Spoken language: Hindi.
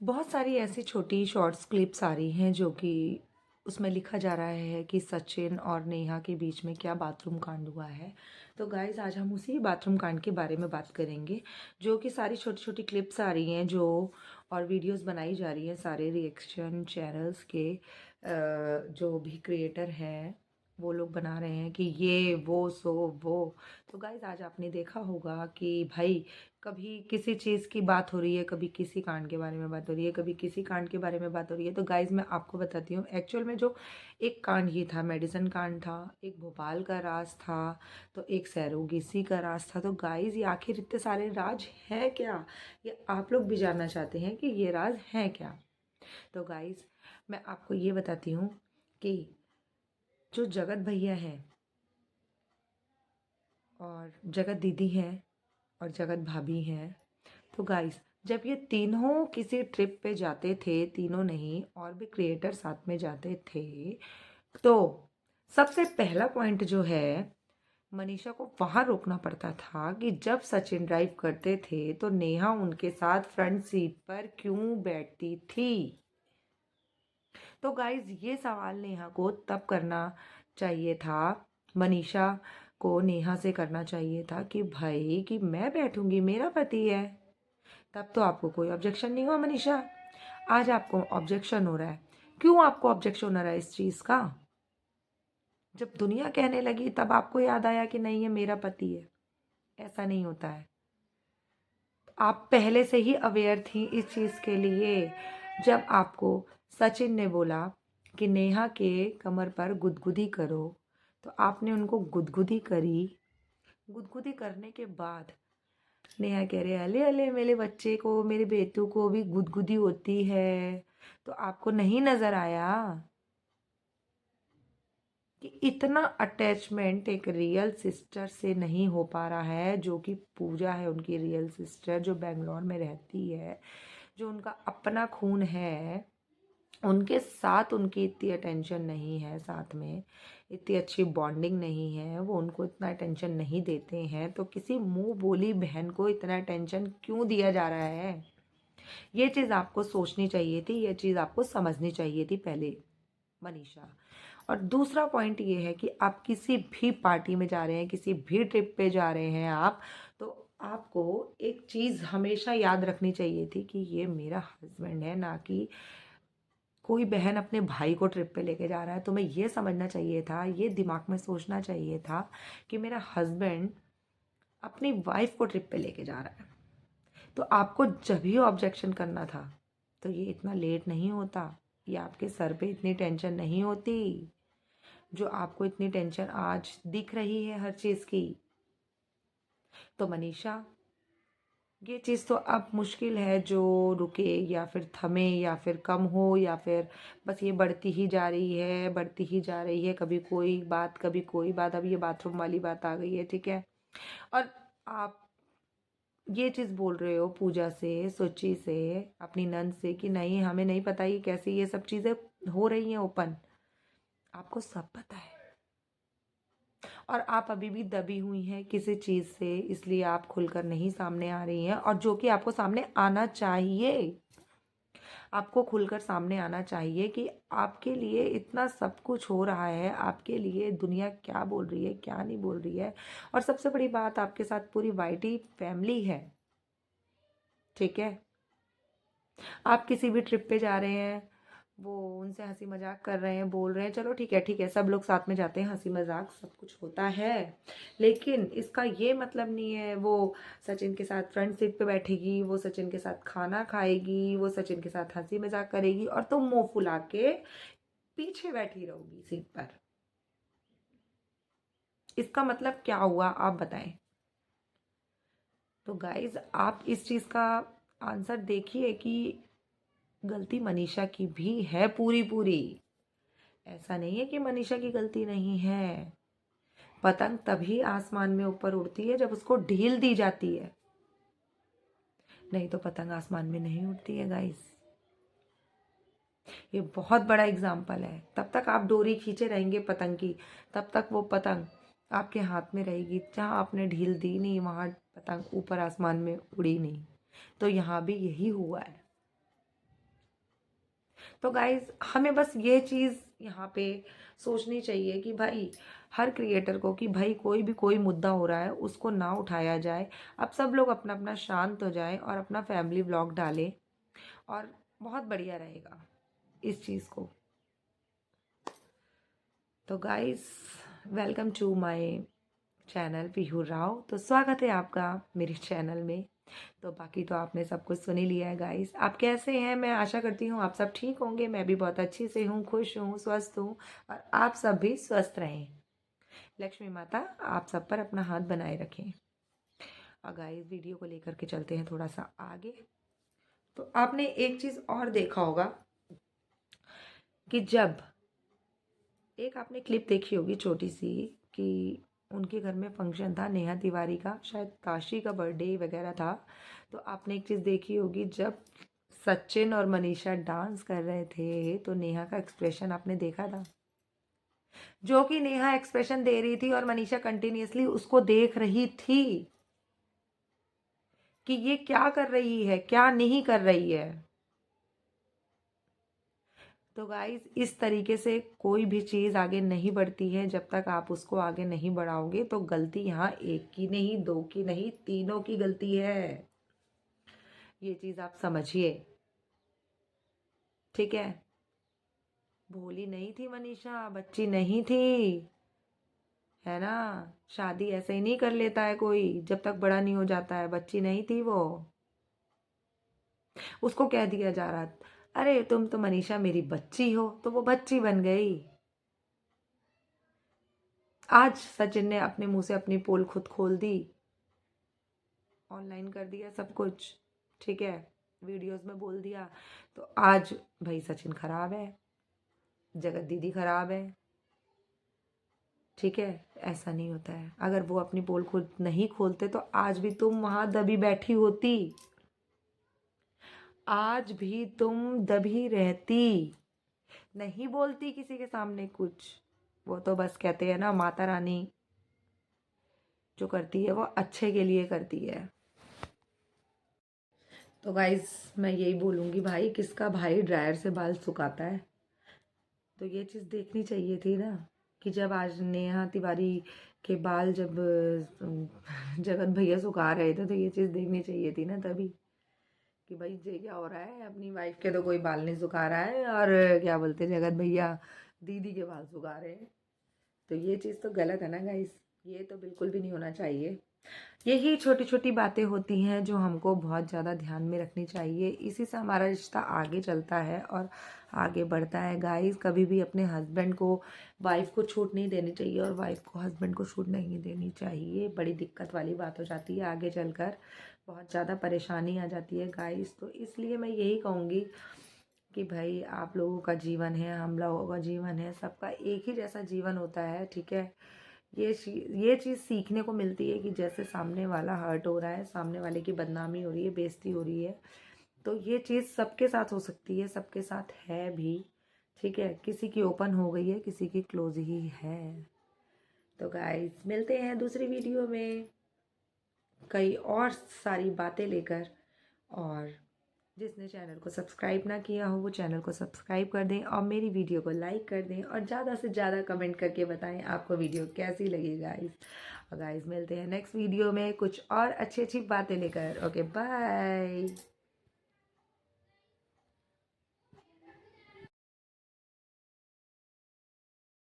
बहुत सारी ऐसी छोटी शॉर्ट्स क्लिप्स आ रही हैं जो कि उसमें लिखा जा रहा है कि सचिन और नेहा के बीच में क्या बाथरूम कांड हुआ है। तो गाइस आज हम उसी बाथरूम कांड के बारे में बात करेंगे। जो कि सारी छोटी छोटी क्लिप्स आ रही हैं जो और वीडियोस बनाई जा रही हैं सारे रिएक्शन चैनल्स के जो भी क्रिएटर हैं वो लोग बना रहे हैं कि ये वो सो वो। तो गाइस आज आपने देखा होगा कि भाई कभी किसी चीज़ की बात हो रही है, कभी किसी कांड के बारे में बात हो रही है, कभी किसी कांड के बारे में बात हो रही है। तो गाइज़ मैं आपको बताती हूँ एक्चुअल में जो एक कांड ये था, मेडिसन कांड था, एक भोपाल का राज था, तो एक सैरोगेसी का राज था। तो गाइज़ ये आखिर इतने सारे राज हैं क्या? ये आप लोग भी जानना चाहते हैं कि ये राज हैं क्या? तो गाइज़ मैं आपको ये बताती हूँ कि जो जगत भैया हैं और जगत दीदी हैं और जगत भाभी हैं, तो गाइस जब ये तीनों किसी ट्रिप पे जाते थे, तीनों नहीं और भी क्रिएटर साथ में जाते थे, तो सबसे पहला पॉइंट जो है मनीषा को वहां रोकना पड़ता था कि जब सचिन ड्राइव करते थे तो नेहा उनके साथ फ्रंट सीट पर क्यों बैठती थी। तो गाइज ये सवाल नेहा को तब करना चाहिए था, मनीषा को नेहा से करना चाहिए था कि भाई कि मैं बैठूंगी, मेरा पति है। तब तो आपको कोई ऑब्जेक्शन नहीं हुआ मनीषा। आज आपको ऑब्जेक्शन हो रहा है। क्यों आपको ऑब्जेक्शन हो रहा है इस चीज़ का? जब दुनिया कहने लगी तब आपको याद आया कि नहीं ये मेरा पति है। ऐसा नहीं होता है। आप पहले से ही अवेयर थी इस चीज़ के लिए। जब आपको सचिन ने बोला कि नेहा के कमर पर गुदगुदी करो तो आपने उनको गुदगुदी करी। गुदगुदी करने के बाद नेहा कह रहे अले अले मेरे बच्चे को, मेरे बेटू को भी गुदगुदी होती है। तो आपको नहीं नजर आया कि इतना अटैचमेंट एक रियल सिस्टर से नहीं हो पा रहा है, जो कि पूजा है उनकी रियल सिस्टर जो बेंगलोर में रहती है, जो उनका अपना खून है। उनके साथ उनकी इतनी अटेंशन नहीं है, साथ में इतनी अच्छी बॉन्डिंग नहीं है, वो उनको इतना अटेंशन नहीं देते हैं। तो किसी मुंह बोली बहन को इतना अटेंशन क्यों दिया जा रहा है? ये चीज़ आपको सोचनी चाहिए थी, ये चीज़ आपको समझनी चाहिए थी पहले मनीषा। और दूसरा पॉइंट ये है कि आप किसी भी पार्टी में जा रहे हैं, किसी भी ट्रिप पे जा रहे हैं आप, तो आपको एक चीज़ हमेशा याद रखनी चाहिए थी कि ये मेरा हस्बैंड है, ना कि कोई बहन अपने भाई को ट्रिप पे लेके जा रहा है। तो मैं ये समझना चाहिए था, ये दिमाग में सोचना चाहिए था कि मेरा हस्बैंड अपनी वाइफ को ट्रिप पे लेके जा रहा है। तो आपको जब ही ऑब्जेक्शन करना था तो ये इतना लेट नहीं होता, ये आपके सर पे इतनी टेंशन नहीं होती जो आपको इतनी टेंशन आज दिख रही है हर चीज़ की। तो मनीषा ये चीज़ तो अब मुश्किल है जो रुके या फिर थमे या फिर कम हो, या फिर बस ये बढ़ती ही जा रही है, बढ़ती ही जा रही है, कभी कोई बात कभी कोई बात। अब ये बाथरूम वाली बात आ गई है, ठीक है। और आप ये चीज़ बोल रहे हो पूजा से, सुचि से, अपनी नंद से कि नहीं हमें नहीं पता ये कैसे ये सब चीज़ें हो रही हैं ओपन। आपको सब पता है और आप अभी भी दबी हुई हैं किसी चीज़ से, इसलिए आप खुलकर नहीं सामने आ रही हैं। और जो कि आपको सामने आना चाहिए, आपको खुलकर सामने आना चाहिए कि आपके लिए इतना सब कुछ हो रहा है, आपके लिए दुनिया क्या बोल रही है क्या नहीं बोल रही है। और सबसे बड़ी बात, आपके साथ पूरी वाइटी फैमिली है, ठीक है। आप किसी भी ट्रिप पे जा रहे हैं, वो उनसे हंसी मजाक कर रहे हैं, बोल रहे हैं, चलो ठीक है ठीक है, सब लोग साथ में जाते हैं, हंसी मजाक सब कुछ होता है। लेकिन इसका ये मतलब नहीं है वो सचिन के साथ फ्रंट सीट पे बैठेगी, वो सचिन के साथ खाना खाएगी, वो सचिन के साथ हंसी मजाक करेगी और तुम मुंह फुला के पीछे बैठी रहोगी सीट पर। इसका मतलब क्या हुआ आप बताएं। तो गाइज आप इस चीज का आंसर देखिए कि गलती मनीषा की भी है पूरी पूरी। ऐसा नहीं है कि मनीषा की गलती नहीं है। पतंग तभी आसमान में ऊपर उड़ती है जब उसको ढील दी जाती है, नहीं तो पतंग आसमान में नहीं उड़ती है गाइस। ये बहुत बड़ा एग्जाम्पल है। तब तक आप डोरी खींचे रहेंगे पतंग की, तब तक वो पतंग आपके हाथ में रहेगी। जहाँ आपने ढील दी नहीं वहाँ पतंग ऊपर आसमान में उड़ी नहीं। तो यहाँ भी यही हुआ है। तो गाइज़ हमें बस ये चीज़ यहाँ पे सोचनी चाहिए कि भाई हर क्रिएटर को कि भाई कोई मुद्दा हो रहा है उसको ना उठाया जाए। अब सब लोग अपना अपना शांत हो जाएं और अपना फैमिली व्लॉग डालें और बहुत बढ़िया रहेगा इस चीज़ को। तो guys welcome to my channel Pihu Rao. तो स्वागत है आपका मेरे चैनल में। तो बाकी तो आपने सब कुछ सुन ही लिया है गाइस। आप कैसे हैं? मैं आशा करती हूँ आप सब ठीक होंगे। मैं भी बहुत अच्छी से हूँ, खुश हूँ, स्वस्थ हूँ और आप सब भी स्वस्थ रहें। लक्ष्मी माता आप सब पर अपना हाथ बनाए रखें। और गाइस वीडियो को लेकर के चलते हैं थोड़ा सा आगे। तो आपने एक चीज़ और देखा होगा कि जब एक आपने क्लिप देखी होगी छोटी सी कि उनके घर में फंक्शन था नेहा तिवारी का, शायद काशी का बर्थडे वगैरह था। तो आपने एक चीज़ देखी होगी जब सचिन और मनीषा डांस कर रहे थे तो नेहा का एक्सप्रेशन आपने देखा था, जो कि नेहा एक्सप्रेशन दे रही थी और मनीषा कंटिन्यूअसली उसको देख रही थी कि ये क्या कर रही है क्या नहीं कर रही है। तो गाइस इस तरीके से कोई भी चीज़ आगे नहीं बढ़ती है जब तक आप उसको आगे नहीं बढ़ाओगे। तो गलती यहाँ एक की नहीं, दो की नहीं, तीनों की गलती है। ये चीज़ आप समझिए, ठीक है? भोली नहीं थी मनीषा, बच्ची नहीं थी, है ना? शादी ऐसे ही नहीं कर लेता है कोई जब तक बड़ा नहीं हो जाता है। बच्ची नहीं थी वो। उसको कह दिया जा रहा, अरे तुम तो मनीषा मेरी बच्ची हो, तो वो बच्ची बन गई। आज सचिन ने अपने मुंह से अपनी पोल खुद खोल दी, ऑनलाइन कर दिया सब कुछ, ठीक है, वीडियोस में बोल दिया। तो आज भाई सचिन खराब है, जगत दीदी खराब है, ठीक है। ऐसा नहीं होता है। अगर वो अपनी पोल खुद नहीं खोलते तो आज भी तुम वहां दबी बैठी होती, आज भी तुम दबी रहती, नहीं बोलती किसी के सामने कुछ। वो तो बस कहते हैं ना माता रानी जो करती है वो अच्छे के लिए करती है। तो गाइज मैं यही बोलूँगी, भाई किसका भाई ड्रायर से बाल सुखाता है? तो ये चीज़ देखनी चाहिए थी ना कि जब आज नेहा तिवारी के बाल जब जगत भैया सुखा रहे थे तो ये चीज़ देखनी चाहिए थी ना तभी कि भाई ये क्या हो रहा है, अपनी वाइफ के तो कोई बाल नहीं सुखा रहा है और क्या बोलते हैं जगत भैया दीदी के बाल सुखा रहे हैं। तो ये चीज़ तो गलत है ना गाइस, ये तो बिल्कुल भी नहीं होना चाहिए। यही छोटी छोटी बातें होती हैं जो हमको बहुत ज़्यादा ध्यान में रखनी चाहिए। इसी से हमारा रिश्ता आगे चलता है और आगे बढ़ता है। गाइस कभी भी अपने हस्बैंड को वाइफ को छूट नहीं देनी चाहिए और वाइफ को हस्बैंड को छूट नहीं देनी चाहिए। बड़ी दिक्कत वाली बात हो जाती है, आगे चलकर बहुत ज़्यादा परेशानी आ जाती है गाइस। तो इसलिए मैं यही कहूँगी कि भाई आप लोगों का जीवन है, हम लोगों का जीवन है, सबका एक ही जैसा जीवन होता है, ठीक है। ये चीज़ सीखने को मिलती है कि जैसे सामने वाला हर्ट हो रहा है, सामने वाले की बदनामी हो रही है, बेइज्जती हो रही है, तो ये चीज़ सबके साथ हो सकती है, सबके साथ है भी, ठीक है। किसी की ओपन हो गई है, किसी की क्लोज ही है। तो गाइस मिलते हैं दूसरी वीडियो में कई और सारी बातें लेकर। और जिसने चैनल को सब्सक्राइब ना किया हो वो चैनल को सब्सक्राइब कर दें और मेरी वीडियो को लाइक कर दें और ज़्यादा से ज़्यादा कमेंट करके बताएं आपको वीडियो कैसी लगी गाइस। और गाइस मिलते हैं नेक्स्ट वीडियो में कुछ और अच्छी अच्छी बातें लेकर। Okay bye.